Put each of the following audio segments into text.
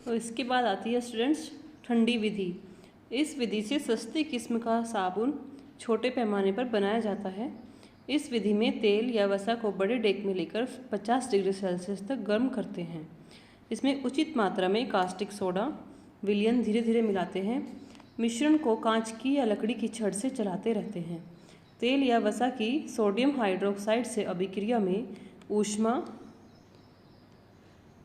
और इसके बाद आती है स्टूडेंट्स ठंडी विधि। इस विधि से सस्ती किस्म का साबुन छोटे पैमाने पर बनाया जाता है। इस विधि में तेल या वसा को बड़े डेक में लेकर 50 डिग्री सेल्सियस तक गर्म करते हैं। इसमें उचित मात्रा में कास्टिक सोडा विलयन धीरे धीरे मिलाते हैं। मिश्रण को कांच की या लकड़ी की छड़ से चलाते रहते हैं। तेल या वसा की सोडियम हाइड्रोक्साइड से अभिक्रिया में ऊष्मा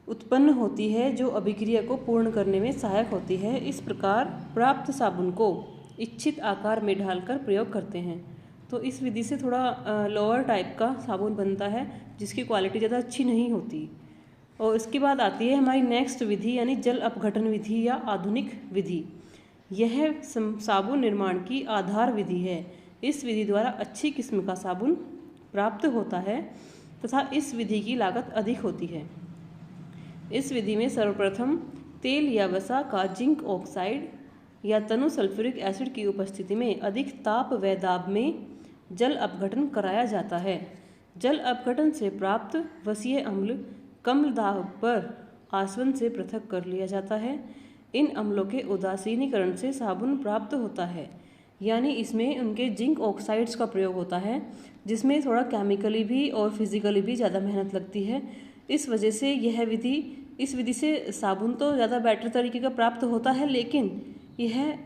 उत्पन्न होती है जो अभिक्रिया को पूर्ण करने में सहायक होती है। इस प्रकार प्राप्त साबुन को इच्छित आकार में ढालकर प्रयोग करते हैं। तो इस विधि से थोड़ा लोअर टाइप का साबुन बनता है जिसकी क्वालिटी ज़्यादा अच्छी नहीं होती। और इसके बाद आती है हमारी नेक्स्ट विधि यानी जल अपघटन विधि या आधुनिक विधि। यह साबुन निर्माण की आधार विधि है। इस विधि द्वारा अच्छी किस्म का साबुन प्राप्त होता है तथा इस विधि की लागत अधिक होती है। इस विधि में सर्वप्रथम तेल या वसा का जिंक ऑक्साइड या तनु सल्फ्यूरिक एसिड की उपस्थिति में अधिक ताप व दाब में जल अपघटन कराया जाता है। जल अपघटन से प्राप्त वसीय अम्ल कम दाब पर आसवन से पृथक कर लिया जाता है। इन अम्लों के उदासीनीकरण से साबुन प्राप्त होता है, यानी इसमें उनके जिंक ऑक्साइड्स का प्रयोग होता है जिसमें थोड़ा केमिकली भी और फिजिकली भी ज़्यादा मेहनत लगती है। इस वजह से इस विधि से साबुन तो ज़्यादा बेटर तरीके का प्राप्त होता है, लेकिन यह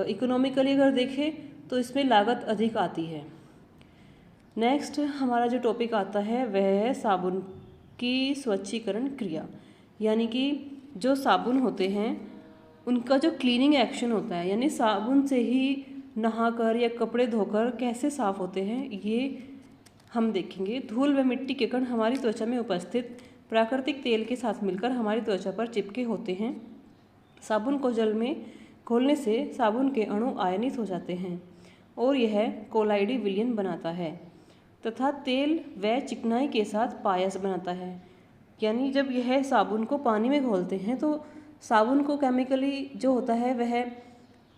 इकोनॉमिकली अगर देखें तो इसमें लागत अधिक आती है। नेक्स्ट हमारा जो टॉपिक आता है वह है साबुन की स्वच्छीकरण क्रिया, यानी कि जो साबुन होते हैं उनका जो क्लीनिंग एक्शन होता है, यानी साबुन से ही नहाकर या कपड़े धोकर कैसे साफ होते हैं ये हम देखेंगे। धूल व मिट्टी के कण हमारी त्वचा में उपस्थित प्राकृतिक तेल के साथ मिलकर हमारी त्वचा पर चिपके होते हैं। साबुन को जल में घोलने से साबुन के अणु आयनित हो जाते हैं और यह कोलाइडी विलयन बनाता है तथा तेल व चिकनाई के साथ पायस बनाता है। यानी जब यह साबुन को पानी में घोलते हैं तो साबुन को केमिकली जो होता है वह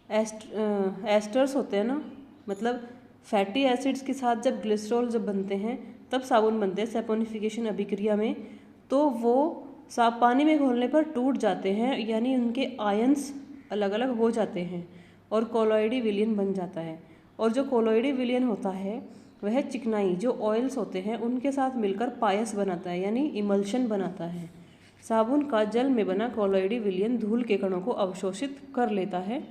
एस्टर्स होते हैं ना, मतलब फैटी एसिड्स के साथ जब ग्लिसरॉल जब बनते हैं तब साबुन बनते हैं सैपोनिफिकेशन अभिक्रिया में, तो वो पानी में घोलने पर टूट जाते हैं, यानी उनके आयंस अलग अलग हो जाते हैं और कोलॉइडी विलयन बन जाता है। और जो कोलॉइडी विलयन होता है वह चिकनाई जो ऑयल्स होते हैं उनके साथ मिलकर पायस बनाता है, यानी इमल्शन बनाता है। साबुन का जल में बना कोलॉइडी विलयन धूल के कणों को अवशोषित कर लेता है।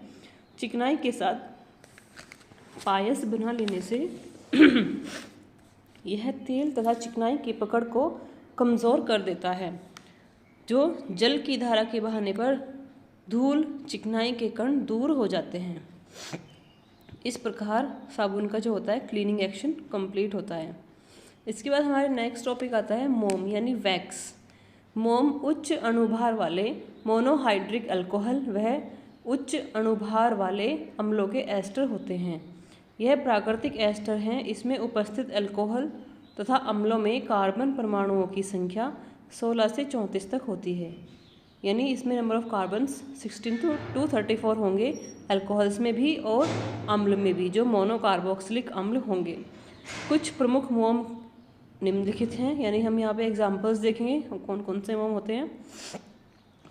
चिकनाई के साथ पायस बना लेने से यह तेल तथा चिकनाई की पकड़ को कमज़ोर कर देता है। जो जल की धारा के बहाने पर धूल चिकनाई के कण दूर हो जाते हैं। इस प्रकार साबुन का जो होता है क्लीनिंग एक्शन कंप्लीट होता है। इसके बाद हमारे नेक्स्ट टॉपिक आता है मोम यानी वैक्स। मोम उच्च अणुभार वाले मोनोहाइड्रिक अल्कोहल व उच्च अणुभार वाले अम्लों के एस्टर होते हैं। यह प्राकृतिक एस्टर हैं। इसमें उपस्थित अल्कोहल तथा अम्लों में कार्बन परमाणुओं की संख्या 16 से 34 तक होती है, यानी इसमें नंबर ऑफ कार्बन्स 16 to 34 होंगे अल्कोहल्स में भी और अम्ल में भी, जो मोनोकार्बोक्सिलिक अम्ल होंगे। कुछ प्रमुख मोम निम्नलिखित हैं, यानी हम यहाँ पे एग्जांपल्स देखेंगे कौन कौन से मोम होते हैं।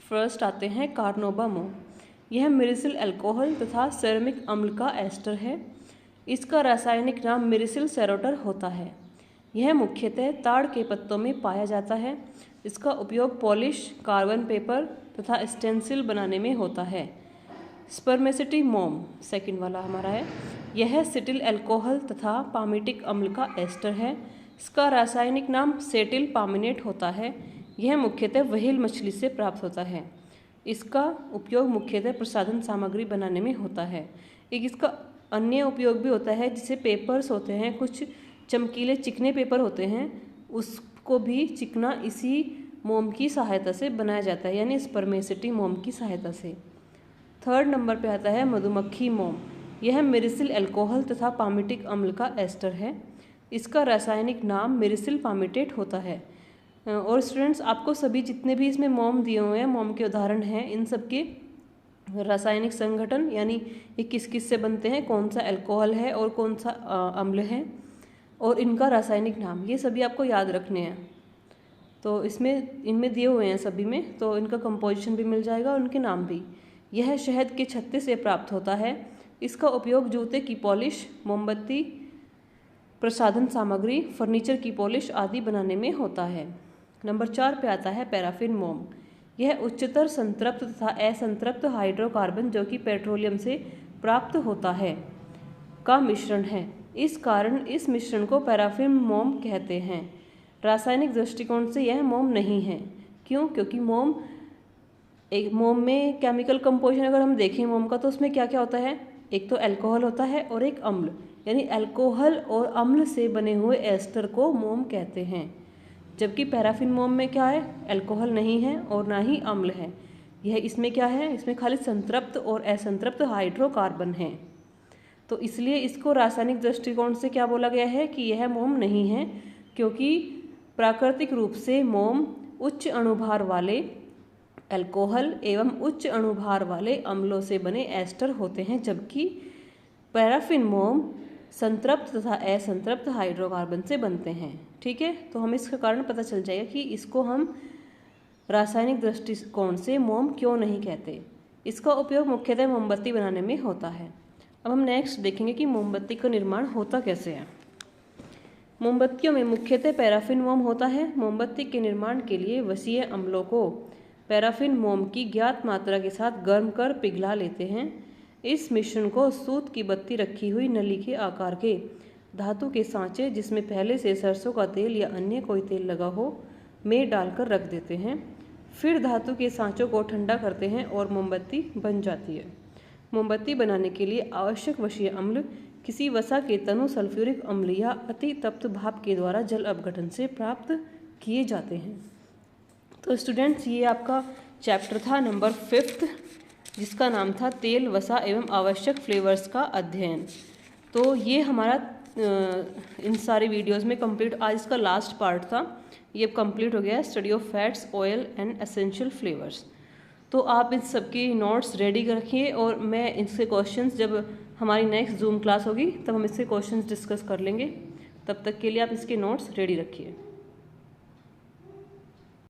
फर्स्ट आते हैं कार्नोबा मोम। यह मिरिसिल अल्कोहल तथा सेरेमिक अम्ल का एस्टर है। इसका रासायनिक नाम मिरिसिल सेरोटर होता है। यह मुख्यतः ताड़ के पत्तों में पाया जाता है। इसका उपयोग पॉलिश, कार्बन पेपर तथा स्टेंसिल बनाने में होता है। स्पर्मेसिटी मोम सेकंड वाला हमारा है। यह सिटिल अल्कोहल तथा पामिटिक अम्ल का एस्टर है। इसका रासायनिक नाम सेटिल पामिनेट होता है। यह मुख्यतः व्हेल मछली से प्राप्त होता है। इसका उपयोग मुख्यतः प्रसाधन सामग्री बनाने में होता है। एक इसका अन्य उपयोग भी होता है, जिसे पेपर्स होते हैं, कुछ चमकीले चिकने पेपर होते हैं, उसको भी चिकना इसी मोम की सहायता से बनाया जाता है, यानी स्पर्मेसिटी मोम की सहायता से। थर्ड नंबर पे आता है मधुमक्खी मोम। यह मिरिसिल अल्कोहल तथा पामिटिक अम्ल का एस्टर है। इसका रासायनिक नाम मिरिसिल पामिटेट होता है। और स्टूडेंट्स आपको सभी जितने भी इसमें मोम दिए हुए हैं, मोम के उदाहरण हैं, इन सब के रासायनिक संगठन, यानी ये किस किस से बनते हैं, कौन सा अल्कोहल है और कौन सा अम्ल है, और इनका रासायनिक नाम, ये सभी आपको याद रखने हैं। तो इनमें दिए हुए हैं सभी में, तो इनका कंपोजिशन भी मिल जाएगा और उनके नाम भी। यह शहद के छत्ते से प्राप्त होता है। इसका उपयोग जूते की पॉलिश, मोमबत्ती, प्रसाधन सामग्री, फर्नीचर की पॉलिश आदि बनाने में होता है। नंबर 4 पे आता है पैराफिन मोम। यह उच्चतर संतृप्त तथा असंतृप्त हाइड्रोकार्बन जो कि पेट्रोलियम से प्राप्त होता है का मिश्रण है। इस कारण इस मिश्रण को पैराफिन मोम कहते हैं। रासायनिक दृष्टिकोण से यह मोम नहीं है। क्यों? क्योंकि मोम में केमिकल कंपोजिशन अगर हम देखें मोम का, तो उसमें क्या क्या होता है, एक तो अल्कोहल होता है और एक अम्ल, यानी अल्कोहल और अम्ल से बने हुए एस्टर को मोम कहते हैं। जबकि पैराफिन मोम में क्या है, अल्कोहल नहीं है और ना ही अम्ल है। यह इसमें क्या है, इसमें खाली संतृप्त और असंतृप्त हाइड्रोकार्बन है। तो इसलिए इसको रासायनिक दृष्टिकोण से क्या बोला गया है कि यह मोम नहीं है, क्योंकि प्राकृतिक रूप से मोम उच्च अणुभार वाले अल्कोहल एवं उच्च अणुभार वाले अम्लों से बने एस्टर होते हैं, जबकि पैराफिन मोम संतृप्त तथा असंतृप्त हाइड्रोकार्बन से बनते हैं। ठीक है, तो हमें इसका कारण पता चल जाएगा कि इसको हम रासायनिक दृष्टिकोण से मोम क्यों नहीं कहते। इसका उपयोग मुख्यतः मोमबत्ती बनाने में होता है। अब हम नेक्स्ट देखेंगे कि मोमबत्ती का निर्माण होता कैसे है। मोमबत्तियों में मुख्यतः पैराफिन मोम होता है। मोमबत्ती के निर्माण के लिए वसीय अम्लों को पैराफिन मोम की ज्ञात मात्रा के साथ गर्म कर पिघला लेते हैं। इस मिश्रण को सूत की बत्ती रखी हुई नली के आकार के धातु के सांचे, जिसमें पहले से सरसों का तेल या अन्य कोई तेल लगा हो, में डालकर रख देते हैं। फिर धातु के सांचों को ठंडा करते हैं और मोमबत्ती बन जाती है। मोमबत्ती बनाने के लिए आवश्यक वशीय अम्ल किसी वसा के तनु सल्फ्यूरिक अम्ल या अति तप्त भाप के द्वारा जल अपघटन से प्राप्त किए जाते हैं। तो स्टूडेंट्स, ये आपका चैप्टर था नंबर 5, जिसका नाम था तेल, वसा एवं आवश्यक फ्लेवर्स का अध्ययन। तो ये हमारा इन सारे वीडियोस में कंप्लीट, आज इसका लास्ट पार्ट था, ये कंप्लीट हो गया है, study of fats, oil and essential flavours. तो आप इन सबकी नोट्स रेडी रखिए और मैं इसके क्वेश्चंस, जब हमारी नेक्स्ट जूम क्लास होगी तब हम इसके क्वेश्चंस डिस्कस कर लेंगे। तब तक के लिए आप इसके नोट्स रेडी रखिए।